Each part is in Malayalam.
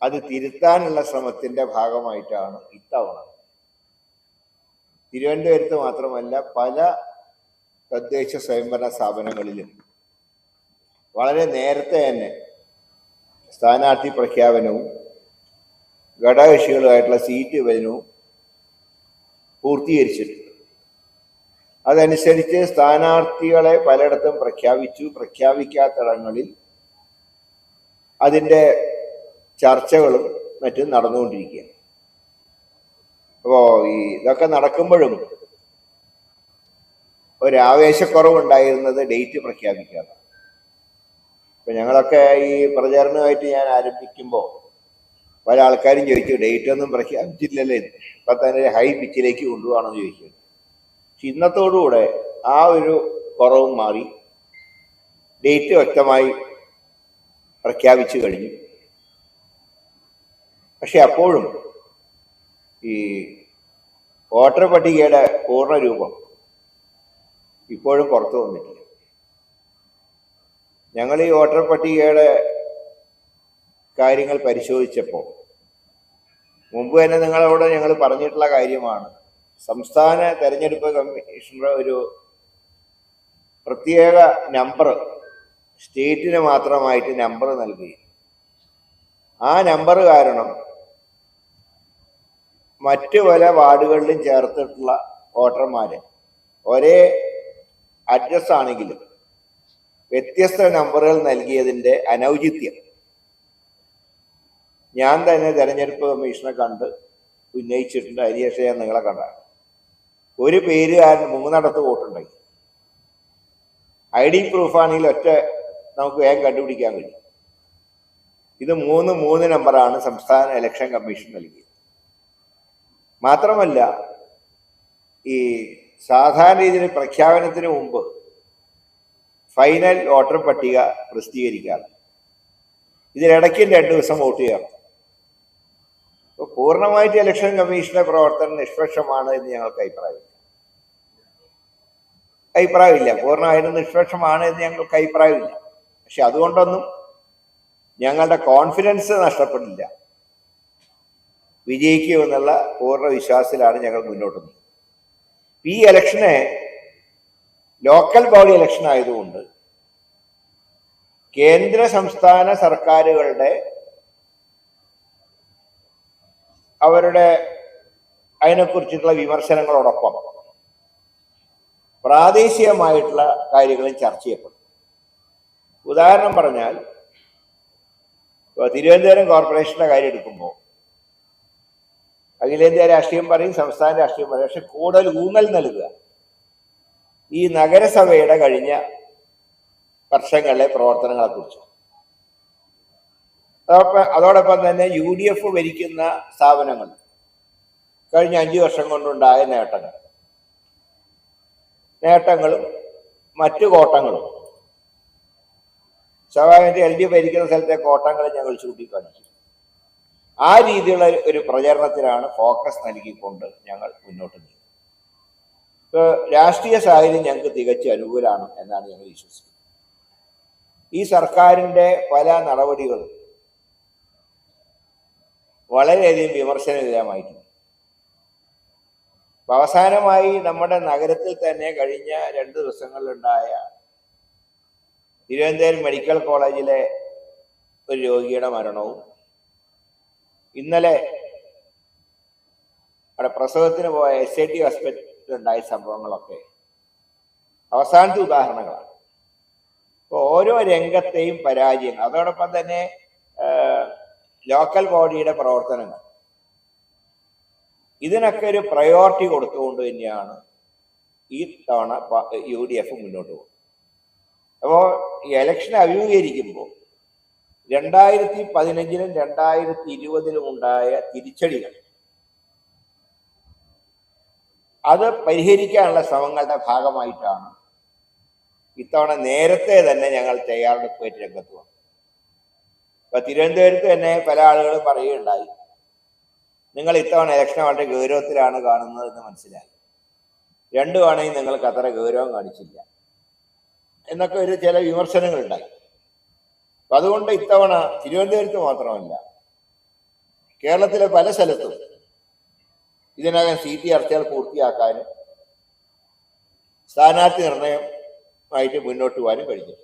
അത് തിരുത്താനുള്ള ശ്രമത്തിന്റെ ഭാഗമായിട്ടാണ് ഇത്തവണ തിരുവനന്തപുരത്ത് മാത്രമല്ല പല തദ്ദേശ സ്വയംഭരണ സ്ഥാപനങ്ങളിലും വളരെ നേരത്തെ തന്നെ സ്ഥാനാർത്ഥി പ്രഖ്യാപനവും ഘടകകക്ഷികളുമായിട്ടുള്ള സീറ്റ് വിഭജനവും പൂർത്തീകരിച്ചിട്ടുണ്ട്. അതനുസരിച്ച് സ്ഥാനാർത്ഥികളെ പലയിടത്തും പ്രഖ്യാപിച്ചു. പ്രഖ്യാപിക്കാത്തിടങ്ങളിൽ അതിൻ്റെ ചർച്ചകളും മറ്റും നടന്നുകൊണ്ടിരിക്കുകയാണ്. അപ്പോൾ ഇതൊക്കെ നടക്കുമ്പോഴും ഒരാവേശക്കുറവുണ്ടായിരുന്നത് ഡേറ്റ് പ്രഖ്യാപിക്കാതെ. ഇപ്പം ഞങ്ങളൊക്കെ ഈ പ്രചാരണമായിട്ട് ഞാൻ ആരംഭിക്കുമ്പോൾ പല ആൾക്കാരും ചോദിച്ചു, ഡേറ്റ് ഒന്നും പ്രഖ്യാപിച്ചില്ലല്ലേ, ഇപ്പം തന്നെ ഹൈ പിച്ചിലേക്ക് കൊണ്ടുപോകണമെന്ന് ചോദിച്ചു. പക്ഷെ ഇന്നത്തോടുകൂടെ ആ ഒരു കുറവും മാറി, ഡേറ്റ് വ്യക്തമായി പ്രഖ്യാപിച്ചു കഴിഞ്ഞു. പക്ഷെ അപ്പോഴും ഈ വോട്ടർ പട്ടികയുടെ പൂർണ്ണ രൂപം ഇപ്പോഴും പുറത്തു വന്നിട്ടില്ല. ഞങ്ങൾ ഈ വോട്ടർ പട്ടികയുടെ കാര്യങ്ങൾ പരിശോധിച്ചപ്പോൾ മുമ്പ് തന്നെ നിങ്ങളോട് ഞങ്ങൾ പറഞ്ഞിട്ടുള്ള കാര്യമാണ്, സംസ്ഥാന തെരഞ്ഞെടുപ്പ് കമ്മീഷണർ ഒരു പ്രത്യേക നമ്പർ സ്റ്റേറ്റിന് മാത്രമായിട്ട് നമ്പർ നൽകി. ആ നമ്പർ കാരണം മറ്റു പല വാർഡുകളിലും ചേർത്തിട്ടുള്ള വോട്ടർമാരെ ഒരേ അഡ്രസ് ആണെങ്കിലും വ്യത്യസ്ത നമ്പറുകൾ നൽകിയതിൻ്റെ അനൗചിത്യം ഞാൻ തന്നെ തെരഞ്ഞെടുപ്പ് കമ്മീഷനെ കണ്ട് ഉന്നയിച്ചിട്ടുണ്ട്. അതിനുശേഷം ഞാൻ നിങ്ങളെ കണ്ടാണ്. ഒരു പേരുകാരൻ 3 വോട്ടുണ്ടെങ്കിൽ ID പ്രൂഫാണെങ്കിൽ ഒറ്റ നമുക്ക് വേഗം കണ്ടുപിടിക്കാൻ കഴിയും. ഇത് 3 നമ്പറാണ് സംസ്ഥാന ഇലക്ഷൻ കമ്മീഷൻ നൽകിയത്. മാത്രമല്ല, ഈ സാധാരണ രീതിയിൽ പ്രഖ്യാപനത്തിന് മുമ്പ് ഫൈനൽ വോട്ടർ പട്ടിക പ്രസിദ്ധീകരിക്കാറ്. ഇതിനിടയ്ക്ക് 2 ദിവസം വോട്ട് ചെയ്യണം. അപ്പോൾ പൂർണ്ണമായിട്ട് ഇലക്ഷൻ കമ്മീഷന്റെ പ്രവർത്തനം നിഷ്പക്ഷമാണ് എന്ന് ഞങ്ങൾക്ക് അഭിപ്രായമില്ല. പൂർണ്ണമായിട്ടും നിഷ്പക്ഷമാണ് എന്ന് ഞങ്ങൾക്ക് അഭിപ്രായമില്ല. പക്ഷെ അതുകൊണ്ടൊന്നും ഞങ്ങളുടെ കോൺഫിഡൻസ് നഷ്ടപ്പെടില്ല. വിജയിക്കുമെന്നുള്ള പൂർണ്ണ വിശ്വാസത്തിലാണ് ഞങ്ങൾ മുന്നോട്ട് പോകുന്നത്. ഈ ഇലക്ഷനെ ലോക്കൽ ബോഡി ഇലക്ഷൻ ആയതുകൊണ്ട് കേന്ദ്ര സംസ്ഥാന സർക്കാരുകളുടെ അവരുടെ അതിനെക്കുറിച്ചിട്ടുള്ള വിമർശനങ്ങളോടൊപ്പം പ്രാദേശികമായിട്ടുള്ള കാര്യങ്ങളും ചർച്ച ചെയ്യപ്പെടും. ഉദാഹരണം പറഞ്ഞാൽ, തിരുവനന്തപുരം കോർപ്പറേഷൻ്റെ കാര്യം എടുക്കുമ്പോൾ അഖിലേന്ത്യാ രാഷ്ട്രീയം പറയും, സംസ്ഥാന രാഷ്ട്രീയം പറയും. പക്ഷെ കൂടുതൽ ഊന്നൽ നൽകുക ഈ നഗരസഭയുടെ കഴിഞ്ഞ വർഷങ്ങളിലെ പ്രവർത്തനങ്ങളെക്കുറിച്ച്. അതോടൊപ്പം തന്നെ UDF ഭരിക്കുന്ന സ്ഥാപനങ്ങൾ കഴിഞ്ഞ 5 വർഷം കൊണ്ടുണ്ടായ നേട്ടങ്ങളും മറ്റു കോട്ടങ്ങളും, സ്വാഭാവികമായിട്ട് LDF ഭരിക്കുന്ന സ്ഥലത്തെ കോട്ടങ്ങൾ ഞങ്ങൾ ചൂണ്ടിക്കാണിച്ചു. ആ രീതിയിലുള്ള ഒരു പ്രചരണത്തിനാണ് ഫോക്കസ് നൽകിക്കൊണ്ട് ഞങ്ങൾ മുന്നോട്ട് നീങ്ങുന്നത്. രാഷ്ട്രീയ സാഹചര്യം ഞങ്ങൾക്ക് തികച്ചും അനുകൂലമാണ് എന്നാണ് ഞങ്ങൾ വിശ്വസിക്കുന്നത്. ഈ സർക്കാരിൻ്റെ പല നടപടികളും വളരെയധികം വിമർശനവിധേയമായിട്ടുണ്ട്. അവസാനമായി നമ്മുടെ നഗരത്തിൽ തന്നെ കഴിഞ്ഞ 2 ദിവസങ്ങളിലുണ്ടായ തിരുവനന്തപുരം മെഡിക്കൽ കോളേജിലെ ഒരു രോഗിയുടെ മരണവും ഇന്നലെ അവിടെ പ്രസവത്തിന് പോയ SIT ഹോസ്പിറ്റലുണ്ടായ സംഭവങ്ങളൊക്കെ അവസാനത്തെ ഉദാഹരണങ്ങളാണ്. അപ്പോൾ ഓരോ രംഗത്തെയും പരാജയങ്ങൾ, അതോടൊപ്പം തന്നെ ലോക്കൽ ബോഡിയുടെ പ്രവർത്തനങ്ങൾ, ഇതിനൊക്കെ ഒരു പ്രയോറിറ്റി കൊടുത്തുകൊണ്ട് തന്നെയാണ് ഈ തവണ UDF മുന്നോട്ട് പോകുന്നത്. അപ്പോൾ ഈ ഇലക്ഷൻ അഭിമുഖീകരിക്കുമ്പോൾ 2015-ലും 2020-ലും ഉണ്ടായ തിരിച്ചടികൾ അത് പരിഹരിക്കാനുള്ള ശ്രമങ്ങളുടെ ഭാഗമായിട്ടാണ് ഇത്തവണ നേരത്തെ തന്നെ ഞങ്ങൾ തയ്യാറെടുപ്പുമായിട്ട് രംഗത്ത് വന്നു. ഇപ്പൊ തിരുവനന്തപുരത്ത് തന്നെ പല ആളുകളും പറയുകയുണ്ടായി, നിങ്ങൾ ഇത്തവണ ഇലക്ഷൻ വളരെ ഗൗരവത്തിലാണ് കാണുന്നത് എന്ന് മനസ്സിലായി. 2 തവണയും നിങ്ങൾക്ക് അത്ര ഗൗരവം കാണിച്ചില്ല എന്നൊക്കെ ചില വിമർശനങ്ങളുണ്ടായി. അപ്പം അതുകൊണ്ട് ഇത്തവണ തിരുവനന്തപുരത്ത് മാത്രമല്ല കേരളത്തിലെ പല സ്ഥലത്തും ഇതിനകം സീറ്റ് ചർച്ചകൾ പൂർത്തിയാക്കാനും സ്ഥാനാർത്ഥി നിർണയമായിട്ട് മുന്നോട്ട് പോകാനും കഴിഞ്ഞു.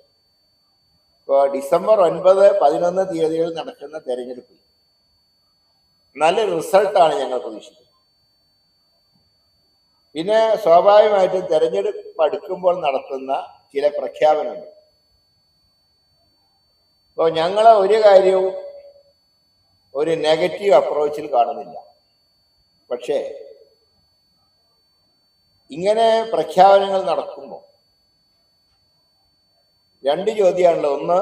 ഇപ്പോൾ ഡിസംബർ 9, 11 തീയതികളിൽ നടക്കുന്ന തെരഞ്ഞെടുപ്പിൽ നല്ല റിസൾട്ടാണ് ഞങ്ങൾ പ്രതീക്ഷിക്കുന്നത്. പിന്നെ സ്വാഭാവികമായിട്ടും തെരഞ്ഞെടുപ്പ് അടുക്കുമ്പോൾ നടത്തുന്ന ചില പ്രഖ്യാപനങ്ങൾ. ഇപ്പോൾ ഞങ്ങൾ ഒരു കാര്യവും ഒരു നെഗറ്റീവ് അപ്രോച്ചിൽ കാണുന്നില്ല. പക്ഷേ ഇങ്ങനെ പ്രഖ്യാപനങ്ങൾ നടക്കുമ്പോൾ രണ്ട് ചോദ്യമാണല്ലോ. ഒന്ന്,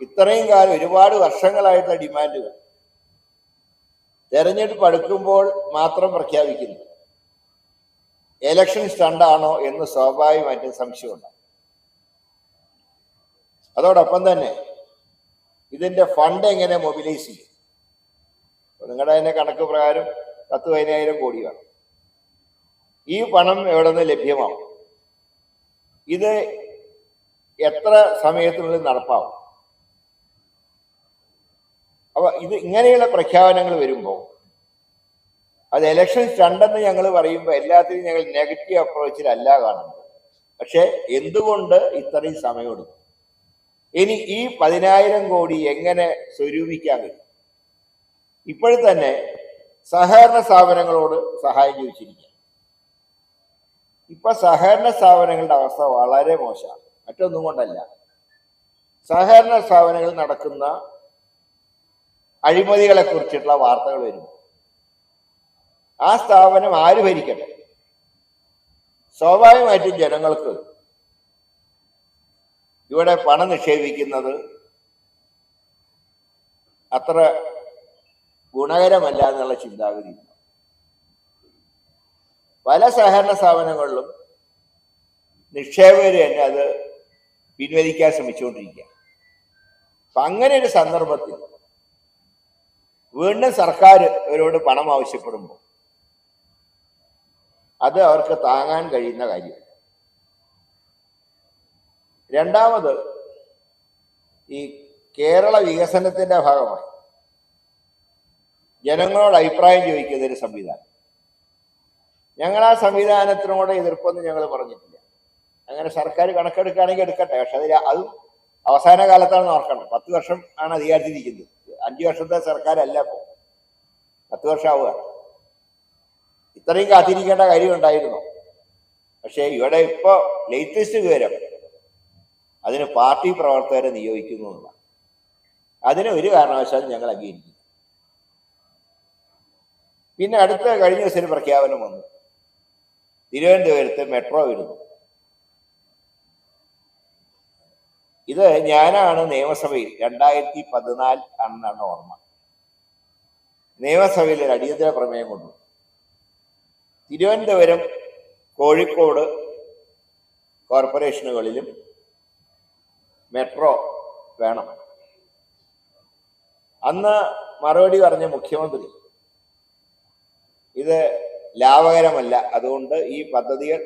ഇത്രയും കാലം ഒരുപാട് വർഷങ്ങളായിട്ടുള്ള ഡിമാൻഡുകൾ തെരഞ്ഞെടുപ്പ് അടുക്കുമ്പോൾ മാത്രം പ്രഖ്യാപിക്കുന്നു. എലക്ഷൻ സ്റ്റണ്ടാണോ എന്ന് സ്വാഭാവികമായിട്ടും സംശയമുണ്ട്. അതോടൊപ്പം തന്നെ ഇതിന്റെ ഫണ്ട് എങ്ങനെ മൊബിലൈസ് ചെയ്യും? നിങ്ങളുടെ തന്നെ കണക്ക് പ്രകാരം 10-15,000 കോടി വേണം. ഈ പണം എവിടെ നിന്ന് ലഭ്യമാവും? ഇത് എത്ര സമയത്തിനുള്ളിൽ നടപ്പാവും? അപ്പൊ ഇത് ഇങ്ങനെയുള്ള പ്രഖ്യാപനങ്ങൾ വരുമ്പോൾ അത് എലക്ഷൻ സ്റ്റണ്ടെന്ന് ഞങ്ങൾ പറയുമ്പോൾ എല്ലാത്തിനും ഞങ്ങൾ നെഗറ്റീവ് അപ്രോച്ചിലല്ല കാണുന്നത്. പക്ഷെ എന്തുകൊണ്ട് ഇത്രയും സമയമെടുക്കും? ഇനി ഈ 10,000 കോടി എങ്ങനെ സ്വരൂപിക്കാൻ കഴിയും? ഇപ്പോഴും തന്നെ സഹകരണ സ്ഥാപനങ്ങളോട് സഹായം ചോദിച്ചിരിക്കുക. ഇപ്പൊ സഹകരണ സ്ഥാപനങ്ങളുടെ അവസ്ഥ വളരെ മോശമാണ്. മറ്റൊന്നും കൊണ്ടല്ല, സഹകരണ സ്ഥാപനങ്ങളിൽ നടക്കുന്ന അഴിമതികളെ കുറിച്ചിട്ടുള്ള വാർത്തകൾ വരും. ആ സ്ഥാപനം ആര് ഭരിക്കട്ടെ, സ്വാഭാവികമായിട്ടും ജനങ്ങൾക്ക് ഇവിടെ പണം നിക്ഷേപിക്കുന്നത് അത്ര ഗുണകരമല്ല എന്നുള്ള ചിന്താഗതി. പല സഹകരണ സ്ഥാപനങ്ങളിലും നിക്ഷേപകർ തന്നെ അത് പിൻവലിക്കാൻ ശ്രമിച്ചുകൊണ്ടിരിക്കുക. അപ്പൊ അങ്ങനെ ഒരു സന്ദർഭത്തിൽ വീണ്ടും സർക്കാർ അവരോട് പണം ആവശ്യപ്പെടുമ്പോൾ അത് അവർക്ക് താങ്ങാൻ കഴിയുന്ന കാര്യം. രണ്ടാമത്, ഈ കേരള വികസനത്തിന്റെ ഭാഗമായി ജനങ്ങളോട് അഭിപ്രായം ചോദിക്കുന്ന ഒരു സംവിധാനം. ഞങ്ങൾ ആ സംവിധാനത്തിനോട് എതിർപ്പൊന്നും ഞങ്ങൾ പറഞ്ഞിട്ടില്ല. അങ്ങനെ സർക്കാർ കണക്കെടുക്കുകയാണെങ്കിൽ എടുക്കട്ടെ. പക്ഷെ അതും അവസാന കാലത്താണ് ഓർക്കണം. 10 വർഷം ആണ് അധികാരത്തിലിരിക്കുന്നത്. 5 വർഷത്തെ സർക്കാരല്ല ഇപ്പോൾ, 10 വർഷം ആവുക. ഇത്രയും കാത്തിരിക്കേണ്ട കാര്യം ഉണ്ടായിരുന്നു. പക്ഷേ ഇവിടെ ഇപ്പോൾ ലേറ്റസ്റ്റ് വിവരം അതിന് പാർട്ടി പ്രവർത്തകരെ നിയോഗിക്കുന്നു എന്നാണ്. അതിന് ഒരു കാരണവശാലും ഞങ്ങൾ അംഗീകരിക്കുന്നു. പിന്നെ അടുത്ത കഴിഞ്ഞ ദിവസം ഒരു പ്രഖ്യാപനം വന്നു, തിരുവനന്തപുരത്ത് മെട്രോ വരുന്നു. ഇത് ഞാനാണ് നിയമസഭയിൽ 2014 ആണെന്നാണ് ഓർമ്മ. നിയമസഭയിൽ ഒരു അടിയന്തര പ്രമേയം കൊണ്ടു. തിരുവനന്തപുരം, കോഴിക്കോട് കോർപ്പറേഷനുകളിലും മെട്രോ വേണം. അന്ന് മറുപടി പറഞ്ഞ മുഖ്യമന്ത്രി ഇത് ലാഭകരമല്ല, അതുകൊണ്ട് ഈ പദ്ധതികൾ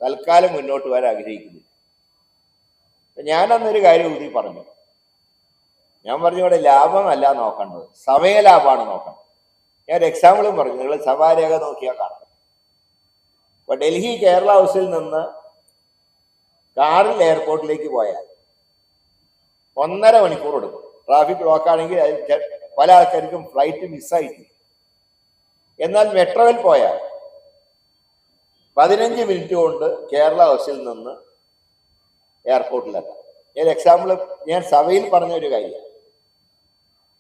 തൽക്കാലം മുന്നോട്ട് വരാൻ ആഗ്രഹിക്കുന്നില്ല. ഞാനന്നൊരു കാര്യം കൂടി പറഞ്ഞു. ഞാൻ പറഞ്ഞു, ഇവിടെ ലാഭമല്ല നോക്കേണ്ടത്, സമയലാഭമാണ് നോക്കേണ്ടത്. ഞാൻ ഒരു എക്സാമ്പിളും പറഞ്ഞു. നിങ്ങൾ സഭാരേഖ നോക്കിയാൽ കാണാം. ഇപ്പൊ ഡൽഹി കേരള ഹൗസിൽ നിന്ന് കാറിൽ എയർപോർട്ടിലേക്ക് പോയാൽ 1.5 മണിക്കൂർ എടുക്കും. ട്രാഫിക് ബ്ലോക്ക് ആണെങ്കിൽ പല ആൾക്കാർക്കും ഫ്ലൈറ്റ് മിസ്സായിട്ട്. എന്നാൽ മെട്രോയിൽ പോയാൽ 15 മിനിറ്റ് കൊണ്ട് കേരള ഹൗസിൽ നിന്ന് എയർപോർട്ടിലെത്താം. ഞാൻ എക്സാമ്പിൾ ഞാൻ സഭയിൽ പറഞ്ഞ ഒരു കാര്യമാണ്.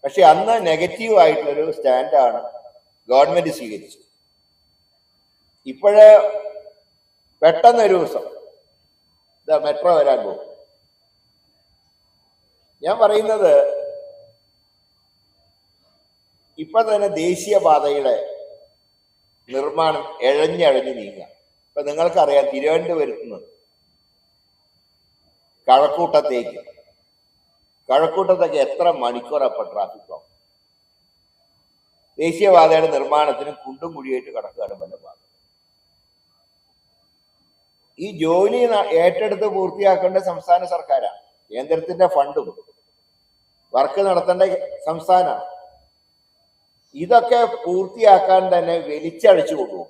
പക്ഷെ അന്ന് നെഗറ്റീവ് ആയിട്ടുള്ളൊരു സ്റ്റാൻഡാണ് ഗവൺമെന്റ് സ്വീകരിച്ചത്. ഇപ്പോഴേ പെട്ടെന്നൊരു ദിവസം മെട്രോ വരാൻ പോകും. ഞാൻ പറയുന്നത്, ഇപ്പൊ തന്നെ ദേശീയപാതയുടെ നിർമ്മാണം എഴഞ്ഞഴഞ്ഞ് നീങ്ങുക. ഇപ്പൊ നിങ്ങൾക്കറിയാം, തിരുവനന്തപുരത്ത് നിന്ന് കഴക്കൂട്ടത്തേക്ക് എത്ര മണിക്കൂറപ്പം ട്രാഫിക് ബ്ലോക്ക്. ദേശീയപാതയുടെ നിർമ്മാണത്തിന് കുണ്ടും കുഴിയായിട്ട് കടക്കുകയാണ് പല ഭാഗം. ഈ ജോലി ഏറ്റെടുത്ത് പൂർത്തിയാക്കേണ്ട സംസ്ഥാന സർക്കാരാണ്. കേന്ദ്രത്തിന്റെ ഫണ്ടും വർക്ക് നടത്തേണ്ട സംസ്ഥാനമാണ്. ഇതൊക്കെ പൂർത്തിയാക്കാൻ തന്നെ വലിച്ചഴിച്ചു കൊണ്ടുപോകും.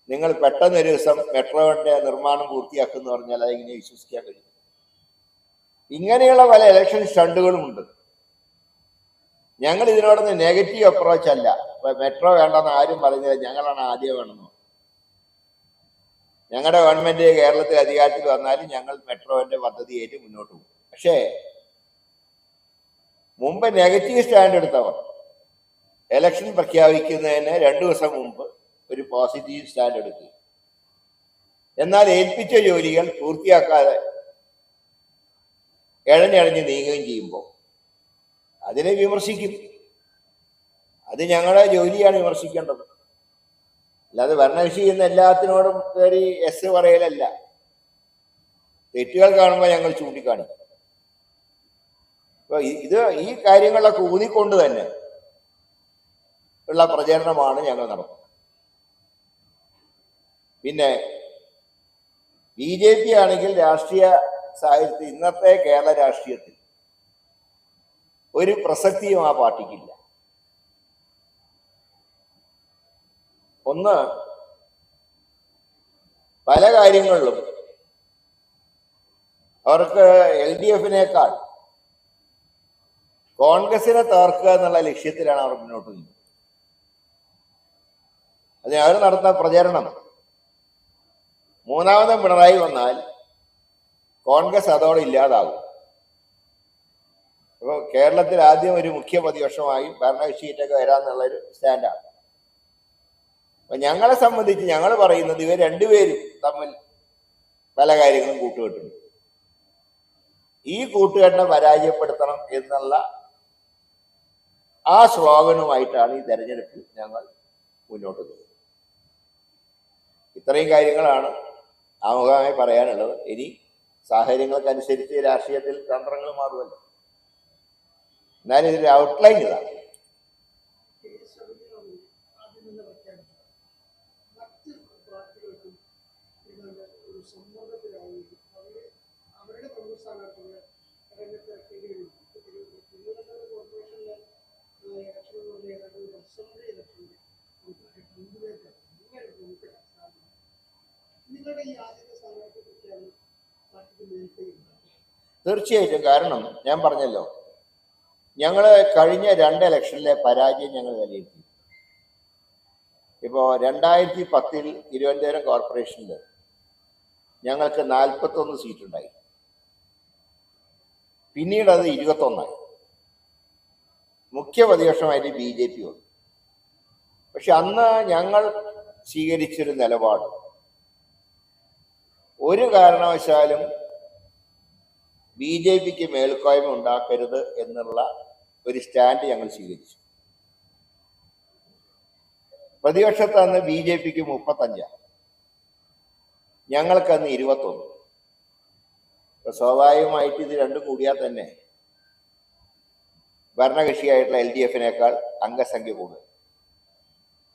നിങ്ങൾ പെട്ടെന്ന് ഒരു ദിവസം മെട്രോയുടെ നിർമ്മാണം പൂർത്തിയാക്കുമെന്ന് പറഞ്ഞാൽ അതെങ്ങനെ വിശ്വസിക്കാൻ കഴിയും? ഇങ്ങനെയുള്ള പല ഇലക്ഷൻ സ്റ്റണ്ടുകളും ഉണ്ട്. ഞങ്ങൾ ഇതിനോടൊന്ന് നെഗറ്റീവ് അപ്രോച്ച് അല്ല. മെട്രോ വേണ്ടെന്ന് ആരും പറയുന്നില്ല, ഞങ്ങളാണ് ആദ്യം വേണമെന്ന്. ഞങ്ങളുടെ ഗവൺമെന്റ് കേരളത്തിൽ അധികാരത്തിൽ വന്നാലും ഞങ്ങൾ മെട്രോന്റെ പദ്ധതിയായിട്ട് മുന്നോട്ട് പോകും. പക്ഷേ മുമ്പ് നെഗറ്റീവ് സ്റ്റാൻഡ് എടുത്തവർ ഇലക്ഷൻ പ്രഖ്യാപിക്കുന്നതിന് 2 ദിവസം മുമ്പ് ഒരു പോസിറ്റീവ് സ്റ്റാൻഡ് എടുക്കുക, എന്നാൽ ഏൽപ്പിച്ച ജോലികൾ പൂർത്തിയാക്കാതെ ഇഴഞ്ഞിഴഞ്ഞ് നീങ്ങുകയും ചെയ്യുമ്പോൾ അതിനെ വിമർശിക്കും. അത് ഞങ്ങളുടെ ജോലിയാണ് വിമർശിക്കേണ്ടത്. അല്ലാതെ ഭരണകക്ഷി ചെയ്യുന്ന എല്ലാത്തിനോടും കയറി എസ് പറയലല്ല. തെറ്റുകൾ കാണുമ്പോൾ ഞങ്ങൾ ചൂണ്ടിക്കാണിക്കും. അപ്പൊ ഈ കാര്യങ്ങളൊക്കെ ഊന്നിക്കൊണ്ട് തന്നെ ഉള്ള പ്രചരണമാണ് ഞങ്ങൾ നടത്തുന്നത്. പിന്നെ BJP ആണെങ്കിൽ രാഷ്ട്രീയ സാഹിത്യത്തിൽ, ഇന്നത്തെ കേരള രാഷ്ട്രീയത്തിൽ ഒരു പ്രസക്തിയും ആ പാർട്ടിക്കില്ല. ഒന്ന്, പല കാര്യങ്ങളിലും അവർക്ക് LDFനേക്കാൾ കോൺഗ്രസിനെ തകർക്കുക എന്നുള്ള ലക്ഷ്യത്തിലാണ് അവർ മുന്നോട്ട് നീങ്ങുന്നത്. അതിന് അവർ നടത്തുന്ന പ്രചരണം, മൂന്നാമതും പിണറായി വന്നാൽ കോൺഗ്രസ് അതോടെ ഇല്ലാതാകും. അപ്പോൾ കേരളത്തിൽ ആദ്യം ഒരു മുഖ്യ പ്രതിപക്ഷമായി ഭരണകക്ഷിയിട്ടൊക്കെ വരാമെന്നുള്ളൊരു സ്റ്റാൻഡാണ്. അപ്പൊ ഞങ്ങളെ സംബന്ധിച്ച് ഞങ്ങൾ പറയുന്നത് ഇവർ രണ്ടുപേരും തമ്മിൽ പല കാര്യങ്ങളും കൂട്ടുകെട്ടുണ്ട്. ഈ കൂട്ടുകെട്ടിനെ പരാജയപ്പെടുത്തണം എന്നുള്ള ആ സ്ലോഗനുമായിട്ടാണ് ഈ തെരഞ്ഞെടുപ്പിൽ ഞങ്ങൾ മുന്നോട്ട് പോകുന്നത്. ഇത്രയും കാര്യങ്ങളാണ് ആമുഖമായി പറയാനുള്ളത്. ഇനി സാഹചര്യങ്ങൾക്കനുസരിച്ച് രാഷ്ട്രീയത്തിൽ തന്ത്രങ്ങൾ മാറുമല്ലോ. എന്നാലും ഇതിന്റെ ഔട്ട്ലൈൻ ഇതാണ്. തീർച്ചയായിട്ടും. കാരണം ഞാൻ പറഞ്ഞല്ലോ, ഞങ്ങൾ കഴിഞ്ഞ 2 ഇലക്ഷനിലെ പരാജയം ഞങ്ങൾ വിലയിരുത്തി. ഇപ്പോൾ 2010 തിരുവനന്തപുരം കോർപ്പറേഷനിൽ ഞങ്ങൾക്ക് 41 സീറ്റുണ്ടായി. പിന്നീട് അത് 21ആയി. മുഖ്യ പ്രതിപക്ഷമായിട്ട് BJP വന്നു. പക്ഷെ അന്ന് ഞങ്ങൾ സ്വീകരിച്ചൊരു നിലപാട്, ഒരു കാരണവശാലും BJPക്ക് മേൽക്കോയ്മ ഉണ്ടാക്കരുത് എന്നുള്ള ഒരു സ്റ്റാൻഡ് ഞങ്ങൾ സ്വീകരിച്ചു. പ്രതിപക്ഷത്ത് അന്ന് BJPക്ക് 35, ഞങ്ങൾക്കന്ന് 21. സ്വാഭാവികമായിട്ട് ഇത് രണ്ടും കൂടിയാൽ തന്നെ ഭരണകക്ഷിയായിട്ടുള്ള LDFനേക്കാൾ അംഗസംഖ്യ കൂടുതൽ.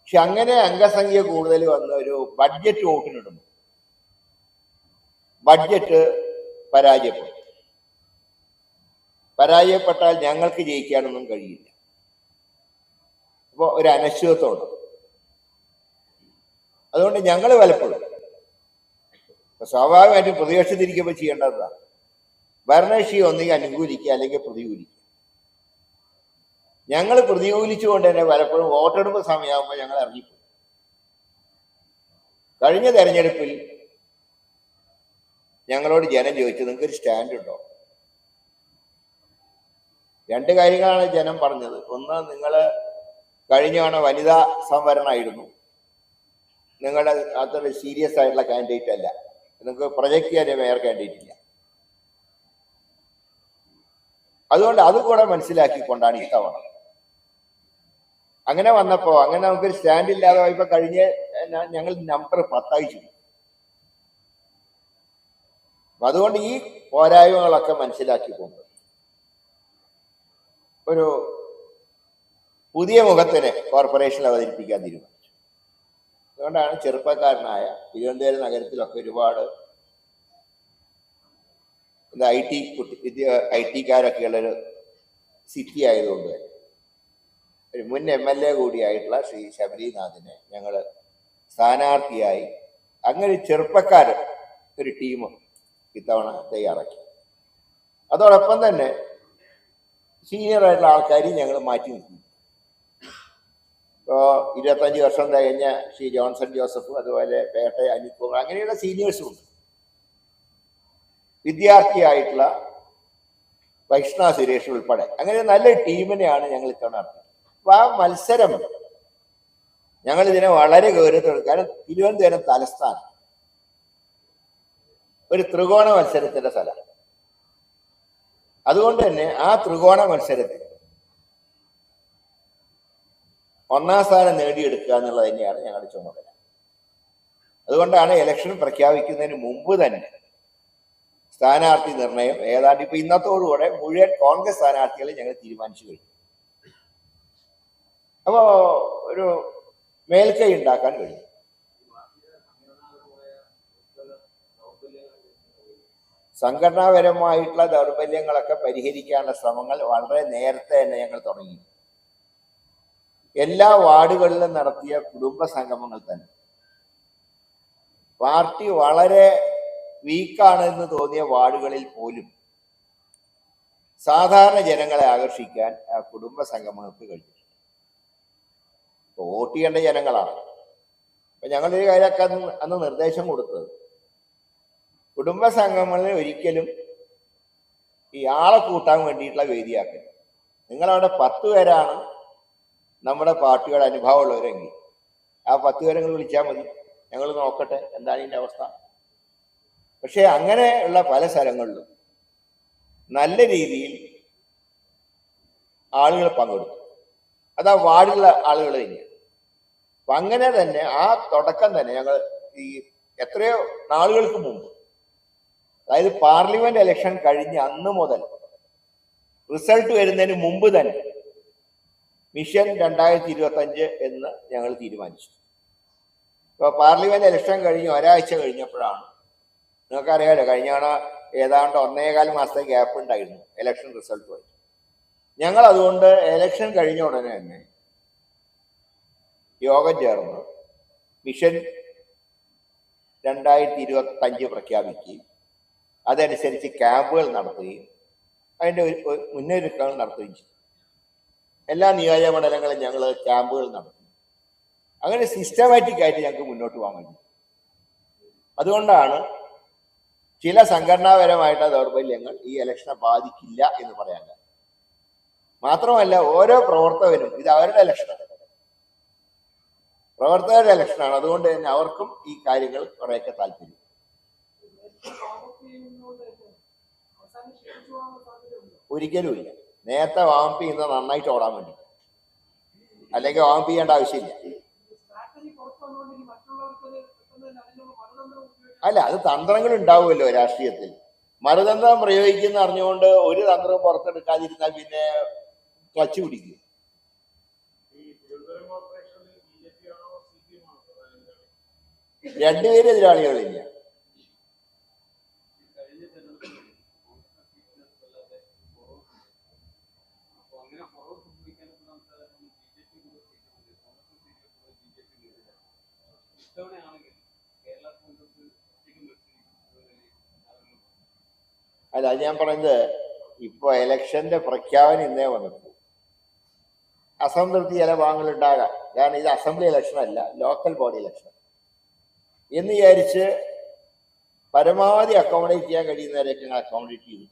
പക്ഷെ അങ്ങനെ അംഗസംഖ്യ കൂടുതൽ വന്ന ഒരു ബഡ്ജറ്റ് വോട്ടിനിടുന്നു. ബഡ്ജറ്റ് പരാജയപ്പെട്ടാൽ ഞങ്ങൾക്ക് ജയിക്കാനൊന്നും കഴിയില്ല. അപ്പോൾ ഒരു അനിശ്ചിതത്വമുണ്ട്. അതുകൊണ്ട് ഞങ്ങൾ പലപ്പോഴും സ്വാഭാവികമായിട്ടും പ്രതിപക്ഷത്തിരിക്കുമ്പോൾ ചെയ്യേണ്ടതാണ് ഭരണകക്ഷിയെ ഒന്നുകിൽ അനുകൂലിക്കുക അല്ലെങ്കിൽ പ്രതികൂലിക്കുക. ഞങ്ങൾ പ്രതികൂലിച്ചുകൊണ്ട് തന്നെ പലപ്പോഴും വോട്ടെടുപ്പ് സമയമാകുമ്പോൾ ഞങ്ങൾ ഇറങ്ങിപ്പോയി. കഴിഞ്ഞ തെരഞ്ഞെടുപ്പിൽ ഞങ്ങളോട് ജനം ചോദിച്ചു, നിങ്ങൾക്കൊരു സ്റ്റാൻഡ് ഉണ്ടോ? 2 കാര്യങ്ങളാണ് ജനം പറഞ്ഞത്. ഒന്ന്, നിങ്ങൾ കഴിഞ്ഞ തവണ വനിതാ സംവരണമായിരുന്നു, നിങ്ങളുടെ അത്ര സീരിയസ് ആയിട്ടുള്ള കാൻഡിഡേറ്റ് അല്ല, നിങ്ങൾക്ക് പ്രൊജക്റ്റ് ചെയ്യാൻ മേയർ കാൻഡിഡേറ്റ് ഇല്ല. അതുകൊണ്ട് അതുകൂടെ മനസ്സിലാക്കിക്കൊണ്ടാണ് ഇത്തവണ അങ്ങനെ വന്നപ്പോൾ, അങ്ങനെ നമുക്കൊരു സ്റ്റാൻഡ് ഇല്ലാതെ പോയപ്പോൾ കഴിഞ്ഞ ഞങ്ങൾ നമ്പർ 10 അയച്ചു. അതുകൊണ്ട് ഈ പോരായ്മകളൊക്കെ മനസ്സിലാക്കിക്കൊണ്ട് ഒരു പുതിയ മുഖത്തിനെ കോർപ്പറേഷനിൽ അവതരിപ്പിക്കാൻ തീരുമാനിച്ചു. അതുകൊണ്ടാണ് ചെറുപ്പക്കാരനായ തിരുവനന്തപുരം നഗരത്തിലൊക്കെ ഒരുപാട് IT കാരൊക്കെ ഉള്ളൊരു സിറ്റി ആയതുകൊണ്ട് മുൻ MLA കൂടിയായിട്ടുള്ള ശ്രീ ശബരിനാഥിനെ ഞങ്ങൾ സ്ഥാനാർത്ഥിയായി അങ്ങനെ ചെറുപ്പക്കാർ ഒരു ടീം ഇത്തവണ തയ്യാറാക്കി. അതോടൊപ്പം തന്നെ സീനിയർ ആയിട്ടുള്ള ആൾക്കാരെയും ഞങ്ങൾ മാറ്റി നിർത്തി. ഇപ്പോൾ 25 വർഷം തികഞ്ഞ ശ്രീ ജോൺസൺ ജോസഫ്, അതുപോലെ പേട്ട അനിൽകുമാർ, അങ്ങനെയുള്ള സീനിയേഴ്സും ഉണ്ട്. വിദ്യാർത്ഥിയായിട്ടുള്ള വൈഷ്ണവ സുരേഷ് ഉൾപ്പെടെ അങ്ങനെ നല്ല ടീമിനെയാണ് ഞങ്ങൾ ഇത്തവണ നടത്തിയത്. അപ്പൊ ആ മത്സരം ഞങ്ങൾ ഇതിനെ വളരെ ഗൗരവത്തോടെ, കാരണം തിരുവനന്തപുരം തലസ്ഥാനം ഒരു ത്രികോണ മത്സരത്തിന്റെ സ്ഥലം. അതുകൊണ്ട് തന്നെ ആ ത്രികോണ മത്സരത്തിൽ ഒന്നാം സ്ഥാനം നേടിയെടുക്കുക എന്നുള്ളത് തന്നെയാണ് ഞങ്ങളുടെ ചുമതല. അതുകൊണ്ടാണ് ഇലക്ഷൻ പ്രഖ്യാപിക്കുന്നതിന് മുമ്പ് തന്നെ സ്ഥാനാർത്ഥി നിർണയം ഏതാണ്ട് ഇപ്പൊ ഇന്നത്തോടുകൂടെ മുഴുവൻ കോൺഗ്രസ് സ്ഥാനാർത്ഥികളെ ഞങ്ങൾ തീരുമാനിച്ചു കഴിഞ്ഞു. അപ്പോ ഒരു മേൽക്കൈ ഉണ്ടാക്കാൻ കഴിയും. സംഘടനാപരമായിട്ടുള്ള ദൗർബല്യങ്ങളൊക്കെ പരിഹരിക്കാനുള്ള ശ്രമങ്ങൾ വളരെ നേരത്തെ തന്നെ ഞങ്ങൾ തുടങ്ങി. എല്ലാ വാർഡുകളിലും നടത്തിയ കുടുംബ സംഗമങ്ങൾ തന്നെ പാർട്ടി വളരെ വീക്കാണ് എന്ന് തോന്നിയ വാർഡുകളിൽ പോലും സാധാരണ ജനങ്ങളെ ആകർഷിക്കാൻ ആ കുടുംബ സംഗമങ്ങൾക്ക് കഴിഞ്ഞു. വോട്ട് ചെയ്യേണ്ട ജനങ്ങളാണ്. അപ്പൊ ഞങ്ങളൊരു കാര്യമൊക്കെ അന്ന് നിർദ്ദേശം കൊടുത്തത്, കുടുംബ സംഗമങ്ങളിൽ ഒരിക്കലും ഈ ആളെ കൂട്ടാൻ വേണ്ടിയിട്ടുള്ള വേദിയാക്കരുത്. നിങ്ങളവിടെ 10 പേരാണ് നമ്മുടെ പാർട്ടിയുടെ അനുഭവമുള്ളവരെങ്കിൽ ആ 10 പേരെ നിങ്ങൾ വിളിച്ചാൽ മതി, ഞങ്ങൾ നോക്കട്ടെ എന്താണ് ഇതിൻ്റെ അവസ്ഥ. പക്ഷെ അങ്ങനെയുള്ള പല സ്ഥലങ്ങളിലും നല്ല രീതിയിൽ ആളുകൾ പങ്കെടുത്തു. അത് ആ വാർഡിലുള്ള ആളുകൾ തന്നെയാണ്. അപ്പൊ അങ്ങനെ തന്നെ ആ തുടക്കം തന്നെ ഞങ്ങൾ ഈ എത്രയോ നാളുകൾക്ക് മുമ്പ്, അതായത് പാർലമെന്റ് ഇലക്ഷൻ കഴിഞ്ഞ് അന്ന് മുതൽ റിസൾട്ട് വരുന്നതിന് മുമ്പ് തന്നെ മിഷൻ 2025 എന്ന് ഞങ്ങൾ തീരുമാനിച്ചു. ഇപ്പോൾ പാർലമെന്റ് ഇലക്ഷൻ കഴിഞ്ഞ് ഒരാഴ്ച കഴിഞ്ഞപ്പോഴാണ്, നിങ്ങൾക്കറിയാമല്ലോ, കഴിഞ്ഞ തവണ ഏതാണ്ട് 1.25 മാസത്തെ ഗ്യാപ്പ് ഉണ്ടായിരുന്നു ഇലക്ഷൻ റിസൾട്ടുമായി. ഞങ്ങൾ അതുകൊണ്ട് ഇലക്ഷൻ കഴിഞ്ഞ ഉടനെ തന്നെ യോഗം ചേർന്ന് മിഷൻ 2025 പ്രഖ്യാപിക്കുകയും അതനുസരിച്ച് ക്യാമ്പുകൾ നടത്തുകയും അതിൻ്റെ മുന്നൊരുക്കങ്ങൾ നടത്തുകയും ചെയ്തു. എല്ലാ നിയോജക മണ്ഡലങ്ങളും ഞങ്ങൾ ക്യാമ്പുകൾ നടത്തി. അങ്ങനെ സിസ്റ്റമാറ്റിക് ആയിട്ട് ഞങ്ങൾക്ക് മുന്നോട്ട് പോകാൻ കഴിയും. അതുകൊണ്ടാണ് ചില സംഘടനാപരമായിട്ടുള്ള ദൗർബല്യങ്ങൾ ഈ ഇലക്ഷനെ ബാധിക്കില്ല എന്ന് പറയാൻ കാരണം. മാത്രമല്ല, ഓരോ പ്രവർത്തകരും ഇത് അവരുടെ ഇലക്ഷനാണ്, പ്രവർത്തകരുടെ ഇലക്ഷനാണ്. അതുകൊണ്ട് തന്നെ അവർക്കും ഈ കാര്യങ്ങൾ കുറേയൊക്കെ താല്പര്യം. ഒരിക്കലും ഇല്ല. നേരത്തെ വാം ചെയ്യുന്നത് നന്നായിട്ട് ഓടാൻ വേണ്ടി, അല്ലെങ്കിൽ വാം ചെയ്യേണ്ട ആവശ്യമില്ല. അല്ല, അത് തന്ത്രങ്ങൾ ഉണ്ടാവുമല്ലോ രാഷ്ട്രീയത്തിൽ. മറുതന്ത്രം പ്രയോഗിക്കുന്ന അറിഞ്ഞുകൊണ്ട് ഒരു തന്ത്രവും പുറത്തെടുക്കാതിരുന്നാൽ പിന്നെ ക്ലച്ച് പിടിക്കും. രണ്ടുപേരും എതിരാളികളില്ല. അല്ല, അത് ഞാൻ പറയുന്നത്, ഇപ്പൊ ഇലക്ഷന്റെ പ്രഖ്യാപനം ഇന്നേ വന്നിട്ടു. അസംതൃപ്തി ചില ഭാഗങ്ങളുണ്ടാകാം. കാരണം ഇത് അസംബ്ലി ഇലക്ഷൻ അല്ല, ലോക്കൽ ബോഡി ഇലക്ഷൻ എന്ന് വിചാരിച്ച് പരമാവധി അക്കോമഡേറ്റ് ചെയ്യാൻ കഴിയുന്നവരെയൊക്കെ ഞങ്ങൾ അക്കോമഡേറ്റ് ചെയ്തു.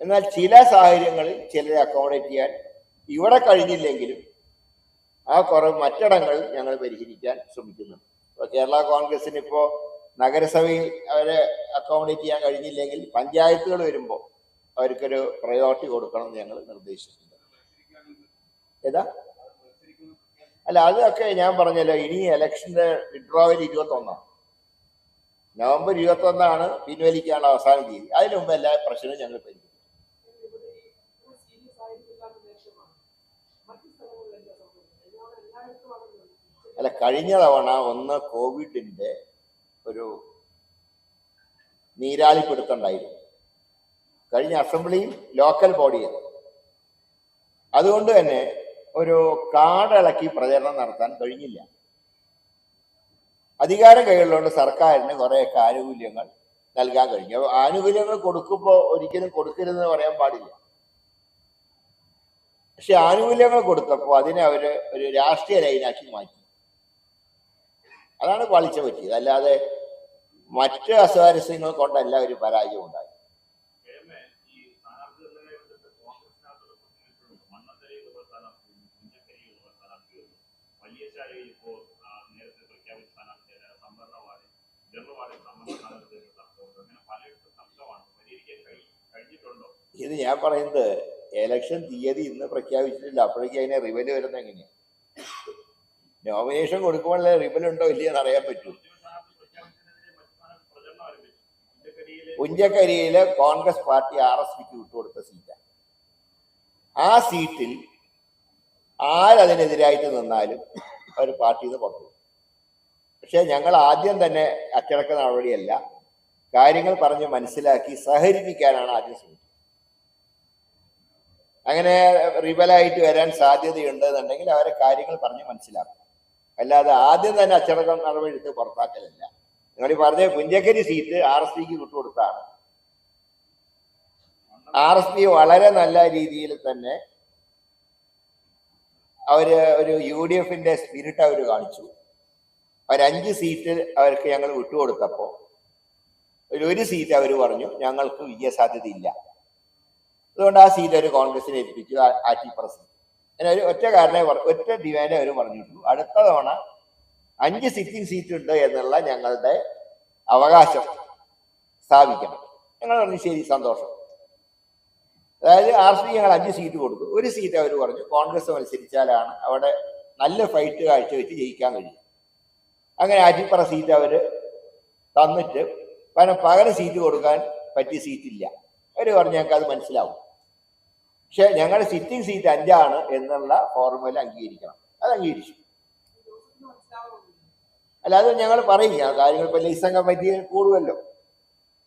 എന്നാൽ ചില സാഹചര്യങ്ങളിൽ ചിലരെ അക്കോമഡേറ്റ് ചെയ്യാൻ ഇവിടെ കഴിഞ്ഞില്ലെങ്കിലും ആ കുറവ് മറ്റിടങ്ങളിൽ ഞങ്ങൾ പരിഹരിക്കാൻ ശ്രമിക്കുന്നുണ്ട്. ഇപ്പോൾ കേരള കോൺഗ്രസിന് ഇപ്പോൾ നഗരസഭയിൽ അവരെ അക്കോമഡേറ്റ് ചെയ്യാൻ കഴിഞ്ഞില്ലെങ്കിൽ പഞ്ചായത്തുകൾ വരുമ്പോൾ അവർക്കൊരു പ്രയോറിറ്റി കൊടുക്കണം എന്ന് ഞങ്ങൾ നിർദ്ദേശിച്ചിട്ടുണ്ട്. ഏതാ? അല്ല, അതൊക്കെ ഞാൻ പറഞ്ഞല്ലോ, ഇനി ഇലക്ഷന്റെ വിഡ്രോവൽ 21 നവംബർ 21 പിൻവലിക്കാനുള്ള അവസാന തീയതി. അതിനു മുമ്പ് എല്ലാ പ്രശ്നവും ഞങ്ങൾ പരിഹരിക്കും. അല്ല, കഴിഞ്ഞ തവണ ഒന്ന് കോവിഡിന്റെ ഒരു നീരാളിപ്പിടുത്തുണ്ടായിരുന്നു കഴിഞ്ഞ അസംബ്ലിയും ലോക്കൽ ബോഡിയും. അതുകൊണ്ട് തന്നെ ഒരു കാടിളക്കി പ്രചരണം നടത്താൻ കഴിഞ്ഞില്ല. അധികാരം കൈകളിലുകൊണ്ട് സർക്കാരിന് കുറേയൊക്കെ ആനുകൂല്യങ്ങൾ നൽകാൻ കഴിഞ്ഞു. ആനുകൂല്യങ്ങൾ കൊടുക്കുമ്പോൾ ഒരിക്കലും കൊടുക്കരുതെന്ന് പറയാൻ പാടില്ല. പക്ഷെ ആനുകൂല്യങ്ങൾ കൊടുത്തപ്പോൾ അതിനെ അവര് ഒരു രാഷ്ട്രീയ ലൈനാക്കി മാറ്റി. അതാണ് പാളിച്ച പറ്റിയത്. അല്ലാതെ മറ്റ് അസ്വാരസ്യങ്ങൾ കൊണ്ടല്ല ഒരു പരാജയം ഉണ്ടായി. ഇത് ഞാൻ പറയുന്നത് എലക്ഷൻ തീയതി ഇന്ന് പ്രഖ്യാപിച്ചിട്ടില്ല. അപ്പോഴേക്കും അതിനെ റിവല് വരുന്നത് എങ്ങനെയാണ്? നോമിനേഷൻ കൊടുക്കുമ്പോഴല്ലേ റിവൽ ഉണ്ടോ ഇല്ലയെന്ന് അറിയാൻ പറ്റൂ. പുഞ്ചക്കരിയിലെ കോൺഗ്രസ് പാർട്ടി RSPക്ക് വിട്ടുകൊടുത്ത സീറ്റാണ്. ആ സീറ്റിൽ ആരതിനെതിരായിട്ട് നിന്നാലും അവർ പാർട്ടിയിൽ നിന്ന് പുറത്തു. പക്ഷെ ഞങ്ങൾ ആദ്യം തന്നെ അച്ചടക്ക നടപടിയല്ല, കാര്യങ്ങൾ പറഞ്ഞ് മനസ്സിലാക്കി സഹകരിപ്പിക്കാനാണ് ആദ്യം ശ്രമിച്ചത്. അങ്ങനെ റിബലായിട്ട് വരാൻ സാധ്യതയുണ്ട് എന്നുണ്ടെങ്കിൽ അവരെ കാര്യങ്ങൾ പറഞ്ഞ് മനസ്സിലാക്കും. അല്ലാതെ ആദ്യം തന്നെ അച്ചടക്ക നടപടി എടുത്ത് പുറത്താക്കലല്ല. നിങ്ങൾ ഈ പറഞ്ഞ പുഞ്ചക്കരി സീറ്റ് RSPക്ക് വിട്ടുകൊടുത്താണ്. RSP വളരെ നല്ല രീതിയിൽ തന്നെ അവര് ഒരു UDFന്റെ സ്പിരിറ്റ് അവർ കാണിച്ചു. അവർ 5 സീറ്റ് അവർക്ക് ഞങ്ങൾ വിട്ടുകൊടുത്തപ്പോൾ ഒരു സീറ്റ് അവർ പറഞ്ഞു ഞങ്ങൾക്ക് വിജയസാധ്യതയില്ല, അതുകൊണ്ട് ആ സീറ്റ് അവർ കോൺഗ്രസിനെ ഏൽപ്പിച്ചു. ആറ്റിപ്പുറ സീറ്റ്. അങ്ങനെ ഒരു ഒറ്റ ഡിമാൻഡേ അവർ പറഞ്ഞിട്ടുള്ളൂ. അടുത്ത തവണ 5 സിറ്റിംഗ് സീറ്റ് ഉണ്ട് എന്നുള്ള ഞങ്ങളുടെ അവകാശം സ്ഥാപിക്കണം. ഞങ്ങൾ പറഞ്ഞു ശരി, സന്തോഷം. അതായത് RSP ഞങ്ങൾ 5 സീറ്റ് കൊടുത്തു. ഒരു സീറ്റ് അവർ പറഞ്ഞു കോൺഗ്രസ് മത്സരിച്ചാലാണ് അവിടെ നല്ല ഫൈറ്റ് കാഴ്ചവെച്ച് ജയിക്കാൻ കഴിയും. അങ്ങനെ ആറ്റിപ്പുറ സീറ്റ് അവർ തന്നിട്ട് പകരം സീറ്റ് കൊടുക്കാൻ പറ്റിയ സീറ്റില്ല. അവർ പറഞ്ഞു ഞങ്ങൾക്ക് അത് മനസ്സിലാവും, പക്ഷെ ഞങ്ങളുടെ സിറ്റിംഗ് സീറ്റ് 5 എന്നുള്ള ഫോർമുല അംഗീകരിക്കണം. അത് അംഗീകരിച്ചു. അല്ലാതെ ഞങ്ങൾ പറയും കാര്യങ്ങൾ ഇപ്പൊ ലൈസൻ കമ്മിറ്റി കൂടുമല്ലോ.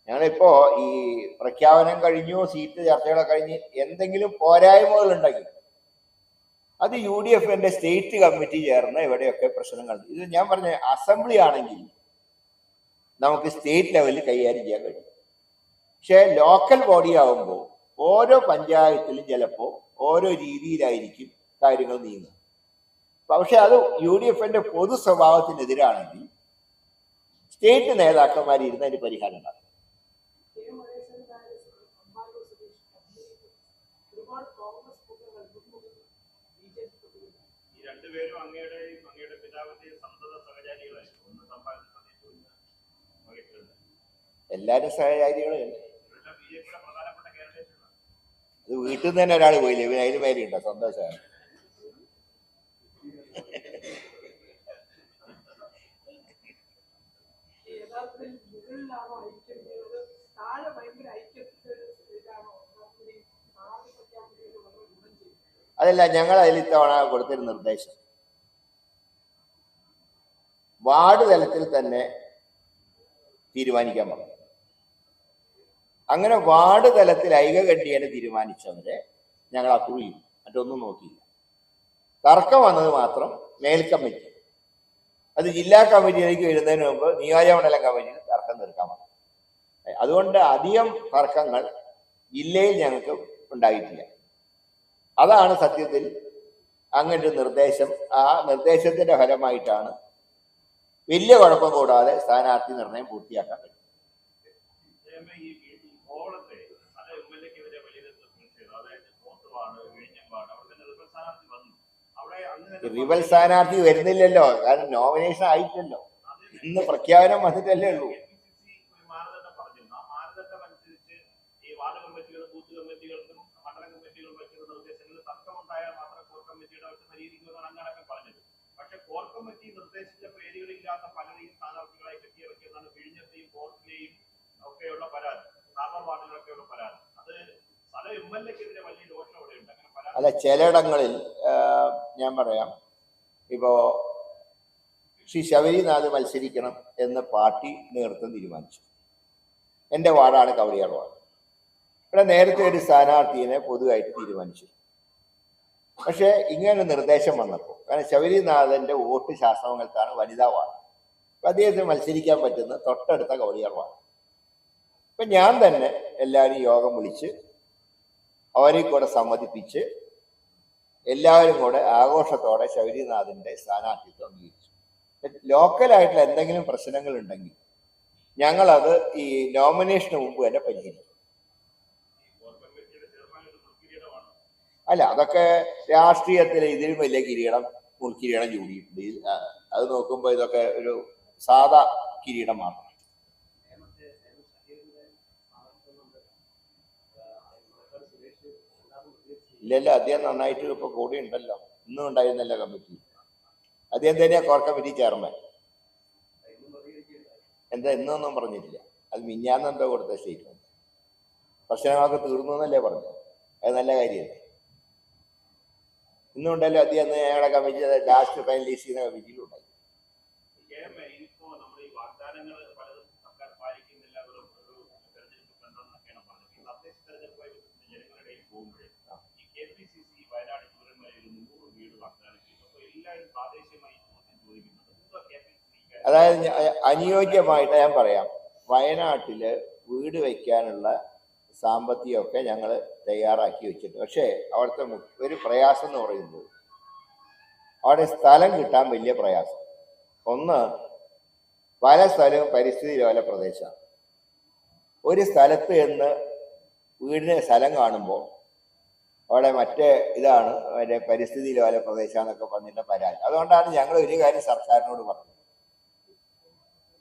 ഞങ്ങളിപ്പോ ഈ പ്രഖ്യാപനം കഴിഞ്ഞു, സീറ്റ് ചർച്ചകളൊക്കെ കഴിഞ്ഞ് എന്തെങ്കിലും പോരായ്മകൾ ഉണ്ടെങ്കിൽ അത് UDFന്റെ സ്റ്റേറ്റ് കമ്മിറ്റി ചേർന്ന് എവിടെയൊക്കെ പ്രശ്നങ്ങൾ. ഇത് ഞാൻ പറഞ്ഞ അസംബ്ലി ആണെങ്കിൽ നമുക്ക് സ്റ്റേറ്റ് ലെവലിൽ കൈകാര്യം ചെയ്യാൻ കഴിയും. പക്ഷെ ലോക്കൽ ബോഡി ആകുമ്പോൾ ഓരോ പഞ്ചായത്തിലും ചിലപ്പോൾ ഓരോ രീതിയിലായിരിക്കും കാര്യങ്ങൾ നീങ്ങുന്നത്. പക്ഷെ അത് UDFന്റെ പൊതു സ്വഭാവത്തിനെതിരാണെങ്കിൽ സ്റ്റേറ്റ് നേതാക്കന്മാർ ഇരുന്ന് അതിന് പരിഹാരം ഉണ്ടാകും. എല്ലാരും സഹചാരികളല്ലേ. അത് വീട്ടിൽ നിന്ന് തന്നെ ഒരാൾ പോയില്ലേ, ഇവന് അതിന് പേരുണ്ടോ? സന്തോഷമാണ്. അതല്ല, ഞങ്ങൾ അതിൽ ഇത്തവണ കൊടുത്തൊരു നിർദ്ദേശം വാർഡ് തലത്തിൽ തന്നെ തീരുമാനിക്കാൻ പറഞ്ഞു. അങ്ങനെ വാർഡ് തലത്തിൽ ഐകകണ്ഠ്യേന തീരുമാനിച്ചവരെ ഞങ്ങൾ അപ്രൂവ് ചെയ്തു. മറ്റൊന്നും നോക്കിയില്ല. തർക്കം വന്നത് മാത്രം മേൽക്കമ്മിറ്റി, അത് ജില്ലാ കമ്മിറ്റിയിലേക്ക് വരുന്നതിന് മുമ്പ് നിയോജകമണ്ഡലം കമ്മിറ്റിയിൽ തർക്കം തീർക്കാൻ പറഞ്ഞു. അതുകൊണ്ട് അധികം തർക്കങ്ങൾ ജില്ലയിൽ ഞങ്ങൾക്ക് ഉണ്ടായിട്ടില്ല. അതാണ് സത്യത്തിൽ അങ്ങനൊരു നിർദ്ദേശം. ആ നിർദ്ദേശത്തിന്റെ ഫലമായിട്ടാണ് വലിയ കുഴപ്പം കൂടാതെ സ്ഥാനാർത്ഥി നിർണയം പൂർത്തിയാക്കാൻ കഴിയും. റിബൽ സ്ഥാനാർത്ഥി വരുന്നില്ലല്ലോ, കാരണം നോമിനേഷൻ ആയിട്ടല്ലോ. ഇന്ന് പ്രഖ്യാപനം വന്നിട്ടല്ലേ ഉള്ളൂ. അല്ല, ചിലയിടങ്ങളിൽ ഞാൻ പറയാം, ഇപ്പോ ശ്രീ ശബരിനാഥ് മത്സരിക്കണം എന്ന് പാർട്ടി നേതൃത്വം തീരുമാനിച്ചു. എൻ്റെ വാർഡാണ് കവടിയാർ വാർഡ്. ഇവിടെ നേരത്തെ ഒരു സ്ഥാനാർത്ഥിയെ പൊതുവായിട്ട് തീരുമാനിച്ചു. പക്ഷേ ഇങ്ങനെ നിർദ്ദേശം വന്നപ്പോൾ, കാരണം ശബരിനാഥന്റെ വോട്ട് ശാസ്ത്രമംഗലത്താണ് വനിതാ വാർഡ്, അപ്പം അദ്ദേഹത്തിന് മത്സരിക്കാൻ പറ്റുന്ന തൊട്ടടുത്ത കവടിയാർ വാർഡ്. അപ്പം ഞാൻ തന്നെ എല്ലാവരും യോഗം വിളിച്ച് അവരെ കൂടെ സമ്മതിപ്പിച്ച് എല്ലാവരും കൂടെ ആഘോഷത്തോടെ ശബരിനാഥന്റെ സ്ഥാനാർത്ഥിത്വം അംഗീകരിച്ചു. ലോക്കലായിട്ടുള്ള എന്തെങ്കിലും പ്രശ്നങ്ങൾ ഉണ്ടെങ്കിൽ ഞങ്ങളത് ഈ നോമിനേഷന് മുമ്പ് തന്നെ പരിഹരിക്കും. അല്ല, അതൊക്കെ രാഷ്ട്രീയത്തിൽ ഇതിലും വലിയ കിരീടം മുൾക്കിരീടം ചൂടിയിട്ടുണ്ട്. അത് നോക്കുമ്പോൾ ഇതൊക്കെ ഒരു സാധാ കിരീടം മാത്രം. ഇല്ലല്ലോ, അദ്ദേഹം നന്നായിട്ട് ഇപ്പൊ കൂടി ഉണ്ടല്ലോ, ഇന്നും ഉണ്ടായിരുന്നല്ലോ കമ്മിറ്റി. അദ്ദേഹം തന്നെയാ കോർ കമ്മിറ്റി ചെയർമാൻ. എന്താ ഇന്നൊന്നും പറഞ്ഞിട്ടില്ല, അത് മിഞ്ഞാന്ന് എന്തോ കൊടുത്ത സ്റ്റേറ്റ്മെന്റ്. പ്രശ്നങ്ങളൊക്കെ തീർന്നു എന്നല്ലേ പറഞ്ഞു, അത് നല്ല കാര്യമല്ലേ. ഇന്നും ഉണ്ടല്ലോ അദ്ദേഹം ഞങ്ങളുടെ കമ്മിറ്റി ലാസ്റ്റ് ഫൈനലൈസ് ചെയ്യുന്ന കമ്മിറ്റിയിലുണ്ടായി. അതായത് അനുയോജ്യമായിട്ട് ഞാൻ പറയാം, വയനാട്ടില് വീട് വയ്ക്കാനുള്ള സാമ്പത്തികമൊക്കെ ഞങ്ങൾ തയ്യാറാക്കി വെച്ചിട്ട്, പക്ഷേ അവിടുത്തെ ഒരു പ്രയാസം എന്ന് പറയുന്നത് അവിടെ സ്ഥലം കിട്ടാൻ വലിയ പ്രയാസം. ഒന്ന്, പല സ്ഥലവും പരിസ്ഥിതി ലോല പ്രദേശമാണ്. ഒരു സ്ഥലത്ത് എന്ന് വീടിന് സ്ഥലം കാണുമ്പോൾ അവിടെ മറ്റേ ഇതാണ് മറ്റേ പരിസ്ഥിതി ലോല പ്രദേശമെന്നൊക്കെ പറഞ്ഞിട്ട് പരാതി. അതുകൊണ്ടാണ് ഞങ്ങൾ ഒരു കാര്യം സർക്കാരിനോട് പറഞ്ഞത്,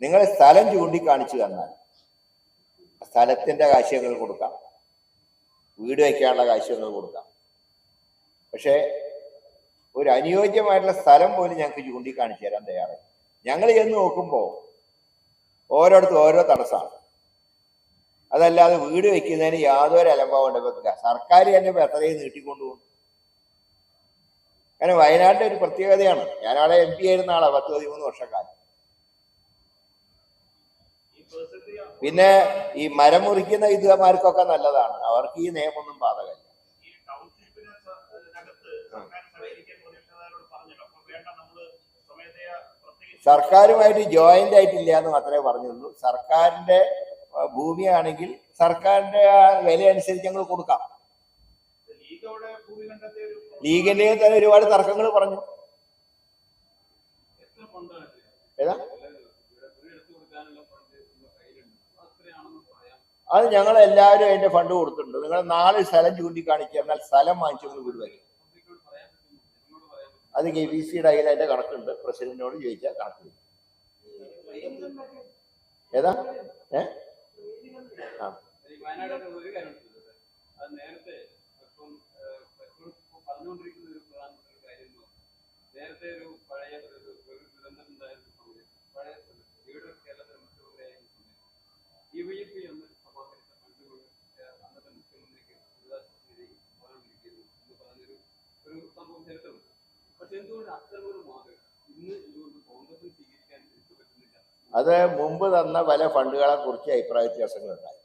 നിങ്ങൾ സ്ഥലം ചൂണ്ടിക്കാണിച്ചു തന്നാൽ സ്ഥലത്തിൻ്റെ കാശ് കൊടുക്കാം, വീട് വയ്ക്കാനുള്ള കാശ് കൊടുക്കാം. പക്ഷേ ഒരു അനുയോജ്യമായിട്ടുള്ള സ്ഥലം പോലും ഞങ്ങൾക്ക് ചൂണ്ടിക്കാണിച്ചു തരാൻ തയ്യാറായി. ഞങ്ങൾ ചെന്ന് നോക്കുമ്പോൾ ഓരോരുത്തരും ഓരോ തടസ്സമാണ്. അതല്ലാതെ വീട് വയ്ക്കുന്നതിന് യാതൊരു അലംഭാവം ഉണ്ടാവില്ല. സർക്കാർ തന്നെ ഇപ്പം എത്രയും നീട്ടിക്കൊണ്ടുപോകും. കാരണം വയനാട്ടിലെ ഒരു പ്രത്യേകതയാണ്, ഞാനവിടെ MP ആയിരുന്ന ആളാണ് 10-13 വർഷക്കാലം. പിന്നെ ഈ മരം മുറിക്കുന്ന വിദ്വാന്മാർക്കൊക്കെ നല്ലതാണ്, അവർക്ക് ഈ നിയമമൊന്നും ബാധകമല്ല. സർക്കാരുമായിട്ട് ജോയിന്റ് ആയിട്ടില്ല എന്ന് മാത്രമേ പറഞ്ഞുള്ളൂ. സർക്കാരിന്റെ ഭൂമിയാണെങ്കിൽ സർക്കാരിന്റെ വില അനുസരിച്ച് ഞങ്ങൾ കൊടുക്കാം. ലീഗിന്റെ തന്നെ ഒരുപാട് തർക്കങ്ങൾ പറഞ്ഞു. ഏതാ അത് ഞങ്ങൾ എല്ലാവരും അതിന്റെ ഫണ്ട് കൊടുത്തിട്ടുണ്ട്. നിങ്ങൾ 4 സ്ഥലം ചൂണ്ടിക്കാണിക്കുക, എന്നാൽ സ്ഥലം വാങ്ങിച്ചു വീട് വയ്ക്കും. അത് KBCയുടെ കയ്യിൽ അതിന്റെ കണക്കുണ്ട്, പ്രസിഡന്റിനോട് ചോദിച്ചാൽ കണക്ക്. ഏതാ അത് മുമ്പ് തന്ന പല ഫണ്ടുകളെ കുറിച്ച് അഭിപ്രായ വ്യത്യാസങ്ങളുണ്ടായി.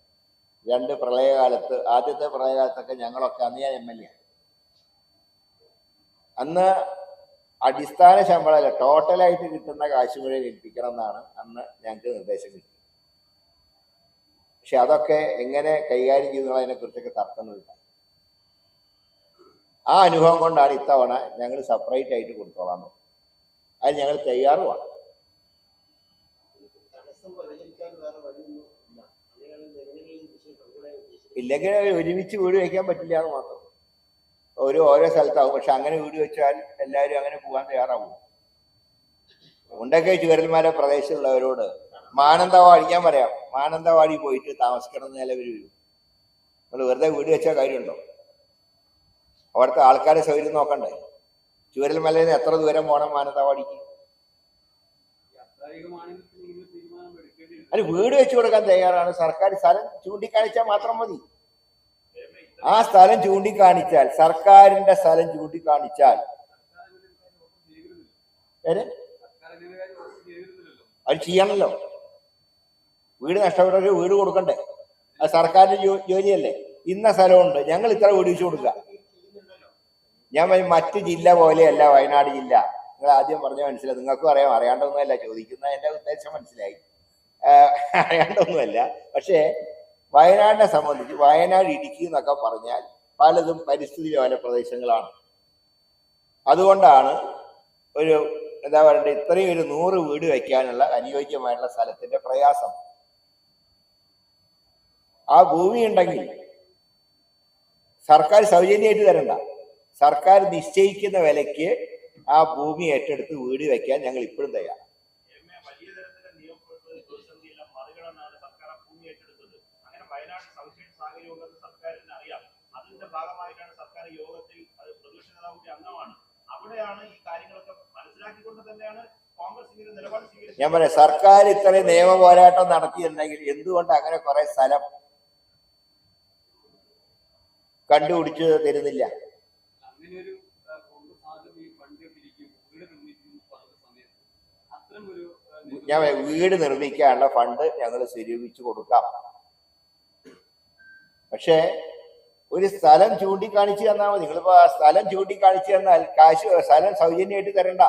2 പ്രളയകാലത്ത്, ആദ്യത്തെ പ്രളയകാലത്തൊക്കെ ഞങ്ങളൊക്കെ, അന്ന് ഞാൻ MLA, അന്ന് അടിസ്ഥാന ശമ്പളമല്ല ടോട്ടലായിട്ട് കിട്ടുന്ന കാശ് മുഴുവൻ ഏൽപ്പിക്കണം എന്നാണ് അന്ന് ഞങ്ങൾക്ക് നിർദ്ദേശം കിട്ടിയത്. പക്ഷെ അതൊക്കെ എങ്ങനെ കൈകാര്യം ചെയ്യുന്നതിനെ കുറിച്ചൊക്കെ തർക്കങ്ങളുണ്ടായി. ആ അനുഭവം കൊണ്ടാണ് ഇത്തവണ ഞങ്ങൾ സെപ്പറേറ്റ് ആയിട്ട് കൊടുത്തോളാം. അത് ഞങ്ങൾ തയ്യാറുമാണ്. ഇല്ലെങ്കിൽ ഒരുമിച്ച് വീട് വയ്ക്കാൻ പറ്റില്ല എന്ന് മാത്രം. ഓരോ സ്ഥലത്താവും. പക്ഷെ അങ്ങനെ വീട് വെച്ചാൽ എല്ലാവരും അങ്ങനെ പോകാൻ തയ്യാറാവും. ഉണ്ടൊക്കെ ചുവരന്മാരെ പ്രദേശത്തുള്ളവരോട് മാനന്തവാടി, ഞാൻ പറയാം, മാനന്തവാടി പോയിട്ട് താമസിക്കണം എന്ന് നിലവിൽ വരും. നമ്മൾ വെറുതെ വീട് വെച്ചാൽ കാര്യമുണ്ടോ? അവിടുത്തെ ആൾക്കാരെ സൗകര്യം നോക്കണ്ടേ? ചുവരൽമലയിൽ നിന്ന് എത്ര ദൂരം പോകണം മാനന്തവാടിക്ക്? അതിന് വീട് വെച്ചു കൊടുക്കാൻ തയ്യാറാണ് സർക്കാർ. സ്ഥലം ചൂണ്ടിക്കാണിച്ചാൽ മാത്രം മതി. ആ സ്ഥലം ചൂണ്ടിക്കാണിച്ചാൽ, സർക്കാരിന്റെ സ്ഥലം ചൂണ്ടിക്കാണിച്ചാൽ അത് ചെയ്യണമല്ലോ. വീട് നഷ്ടപ്പെട്ടവർക്ക് വീട് കൊടുക്കണ്ടേ? അത് സർക്കാരിന്റെ ജോലിയല്ലേ. ഇന്ന സ്ഥലമുണ്ട്, ഞങ്ങൾ ഇത്ര വീട് വെച്ചു കൊടുക്കുക. ഞാൻ മറ്റു ജില്ല പോലെയല്ല വയനാട് ജില്ല. നിങ്ങൾ ആദ്യം പറഞ്ഞ മനസ്സിലായി, നിങ്ങൾക്കും അറിയാം, അറിയാണ്ടൊന്നുമല്ല ചോദിക്കുന്ന. എൻ്റെ ഉദ്ദേശം മനസ്സിലായി. അറിയാണ്ടൊന്നുമല്ല. പക്ഷേ വയനാടിനെ സംബന്ധിച്ച് വയനാട്, ഇടുക്കി എന്നൊക്കെ പറഞ്ഞാൽ പലതും പരിസ്ഥിതി ലോല പ്രദേശങ്ങളാണ്. അതുകൊണ്ടാണ് ഒരു എന്താ പറയണ്ടേ, ഇത്രയും ഒരു 100 വീട് വയ്ക്കാനുള്ള അനുയോജ്യമായിട്ടുള്ള സ്ഥലത്തിന്റെ പ്രയാസം. ആ ഭൂമി ഉണ്ടെങ്കിൽ സർക്കാർ സൗജന്യമായിട്ട് തരണ്ട, സർക്കാർ നിശ്ചയിക്കുന്ന വിലയ്ക്ക് ആ ഭൂമി ഏറ്റെടുത്ത് വീട് വയ്ക്കാൻ ഞങ്ങൾ ഇപ്പോഴും തയ്യാറാണ്. ഞാൻ പറയാം, സർക്കാർ ഇത്രയും നിയമ പോരാട്ടം നടത്തിയിട്ടുണ്ടെങ്കിൽ എന്തുകൊണ്ട് അങ്ങനെ കുറെ സ്ഥലം കണ്ടുപിടിച്ച് തരുന്നില്ല? ഞാൻ വീട് നിർമ്മിക്കാനുള്ള ഫണ്ട് ഞങ്ങൾ സ്വരൂപിച്ചു കൊടുക്കാം. പക്ഷേ ഒരു സ്ഥലം ചൂണ്ടിക്കാണിച്ചു തന്നാൽ മതി. നിങ്ങളിപ്പോ ആ സ്ഥലം ചൂണ്ടിക്കാണിച്ചു തന്നാൽ കാശ്, സ്ഥലം സൗജന്യമായിട്ട് തരണ്ട.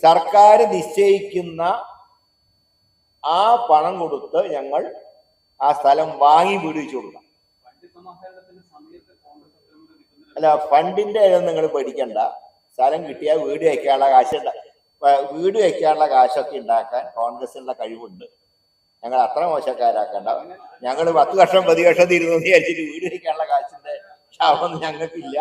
സർക്കാർ നിശ്ചയിക്കുന്ന ആ പണം കൊടുത്ത് ഞങ്ങൾ ആ സ്ഥലം വാങ്ങി വീട് വെച്ചു കൊടുക്കാം. അല്ല, ഫണ്ടിന്റെ നിങ്ങൾ പേടിക്കണ്ട. സ്ഥലം കിട്ടിയാൽ വീട് വയ്ക്കാനുള്ള കാശുണ്ട്. വീട് വയ്ക്കാനുള്ള കാശൊക്കെ ഉണ്ടാക്കാൻ കോൺഗ്രസിനുള്ള കഴിവുണ്ട്. ഞങ്ങൾ അത്ര മോശക്കാരാക്കണ്ട. ഞങ്ങൾ 10 വർഷം 10 വർഷം ഇരുന്ന് വിചാരിച്ചിട്ട് വീട് വയ്ക്കാനുള്ള കാശിന്റെ ക്ഷാമം ഞങ്ങൾക്കില്ല.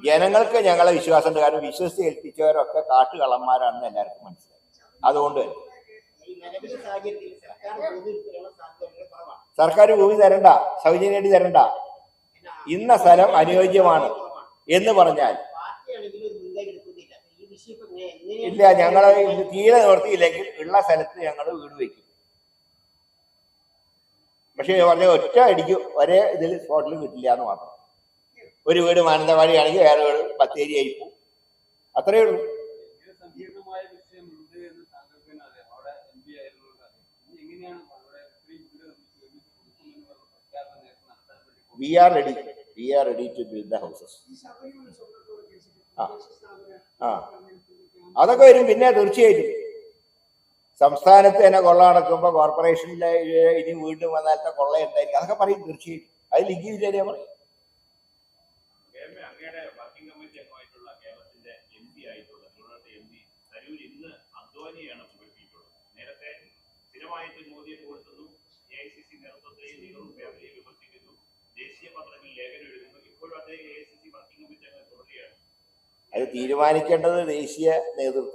ജനങ്ങൾക്ക് ഞങ്ങളെ വിശ്വാസമുണ്ട്. കാരണം വിശ്വസിച്ച് ഏൽപ്പിച്ചവരൊക്കെ കാട്ടുകള്ളന്മാരാണെന്ന് എല്ലാവർക്കും മനസ്സിലായി. അതുകൊണ്ട് സർക്കാർ ഭൂമി തരണ്ട, സൗജന്യമായിട്ട് തരണ്ട. ഇന്ന സ്ഥലം അനുയോജ്യമാണ് എന്ന് പറഞ്ഞാൽ ഇല്ല, ഞങ്ങളെ തീരെ നിവർത്തിയില്ലെങ്കിൽ ഉള്ള സ്ഥലത്ത് ഞങ്ങൾ വീട് വയ്ക്കും. പക്ഷെ പറഞ്ഞ ഒറ്റ അടിക്കും ഒരേ ഇതിൽ സ്പോട്ടിൽ കിട്ടില്ല എന്ന് മാത്രം. ഒരു വീട് മാനന്തവാടി ആണെങ്കിൽ വേറെ വീട് ബത്തേരി ആയി പോകും. അത്രയേ ഉള്ളൂ. We are ready to build the houses. അതൊക്കെ വരും. പിന്നെ തീർച്ചയായിട്ടും സംസ്ഥാനത്ത് തന്നെ കൊള്ള നടക്കുമ്പോൾ കോർപ്പറേഷനിലെ ഇനി വീണ്ടും വന്നാലത്തെ കൊള്ള എന്തായിരിക്കും അതൊക്കെ പറയും. തീർച്ചയായിട്ടും അത് ലിങ്ക് ചെയ്തിട്ട് പറയും. അത് തീരുമാനിക്കേണ്ടത് ദേശീയ നേതൃത്വം.